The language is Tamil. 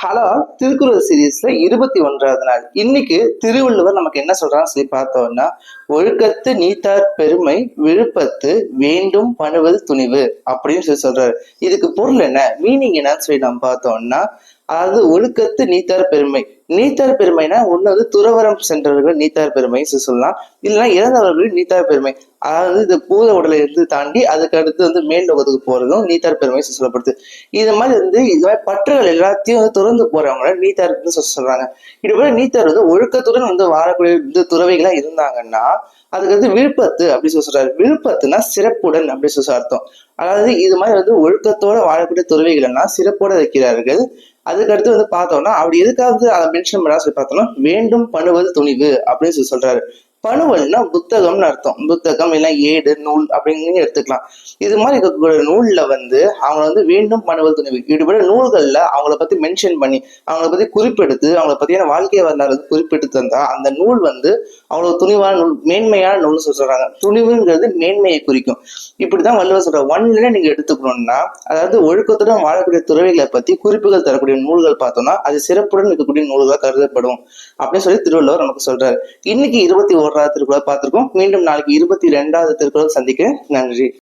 ஹலோ, திருக்குறள் சீரீஸ்ல 21வது நாள். இன்னைக்கு திருவள்ளுவர் நமக்கு என்ன சொல்றான்னு சொல்லி பார்த்தோம்னா, ஒழுக்கத்து நீத்தார் பெருமை விழுப்பத்து வேண்டும் பணுவல் துணிவு அப்படின்னு சொல்லி சொல்றாரு. இதுக்கு பொருள் என்ன, மீனிங் என்னன்னு சொல்லி நம்ம பார்த்தோம்னா, அதாவது ஒழுக்கத்து நீத்தார் பெருமை. நீத்தார் பெருமைனா ஒண்ணு வந்து துறவரம் சென்றவர்கள் நீத்தார் பெருமை சொல்லலாம், இல்லைன்னா இறந்தவர்கள் நீத்தார் பெருமை. அதாவது இந்த பூத உடலை இருந்து தாண்டி அதுக்கு அடுத்து வந்து மேல் லோகத்துக்கு போறதும் நீத்தார் பெருமை சொல்லப்படுது. இது மாதிரி வந்து இது மாதிரி பற்றுகள் எல்லாத்தையும் வந்து துறந்து போறவங்க நீத்தார்னு சொல்றாங்க. இது போல நீத்தார் வந்து ஒழுக்கத்துடன் வந்து வாழக்கூடிய வந்து துறவிகளா இருந்தாங்கன்னா அதுக்கு வந்து விழுப்பத்து அப்படின்னு சொல்றாரு. விழுப்பத்துனா சிறப்புடன் அப்படின்னு சொல்லி அர்த்தம். அதாவது இது மாதிரி வந்து ஒழுக்கத்தோட வாழக்கூடிய துறவிகள்னா சிறப்போட வைக்கிறார்கள். அதுக்கடுத்து வந்து பார்த்தோம்னா அப்படி எதுக்காவது அதை மென்ஷன் பண்ணா சொல்லி பார்த்தோம்னா வேண்டும் பணுவல் துணிவு அப்படின்னு சொல்லி சொல்றாரு. பணுவல்னா புத்தகம்னு அர்த்தம். புத்தகம் இல்லை ஏடு நூல் அப்படின்னு எடுத்துக்கலாம். இது மாதிரி இருக்கக்கூடிய நூல்ல வந்து அவங்க வந்து வேண்டும் பணுவல் துணிவு இப்படிப்பட்ட நூல்கள்ல அவங்கள பத்தி மென்ஷன் பண்ணி அவங்கள பத்தி குறிப்பெடுத்து அவங்கள பத்தியான வாழ்க்கை வரலாறு குறிப்பிட்டு தந்தா அந்த நூல் வந்து அவ்வளவு துணிவான நூல், மேன்மையான நூல்னு சொல்றாங்க. துணிவுங்கிறது மேன்மையை குறிக்கும். இப்படிதான் வள்ளுவர் சொல்ற ஒன்ல நீங்க எடுத்துக்கணும்னா, அதாவது ஒழுக்கத்துடன் வாழக்கூடிய துறவிகளை பத்தி குறிப்புகள் தரக்கூடிய நூல்கள் பார்த்தோம்னா அது சிறப்புடன் இருக்கக்கூடிய நூல்களா கருதப்படும் அப்படின்னு சொல்லி திருவள்ளுவர் நமக்கு சொல்றாரு. இன்னைக்கு 21வது திருக்குறள் பார்த்திருக்கோம். மீண்டும் நாளைக்கு 22வது திருக்குறள் சந்திக்கிறேன். நன்றி.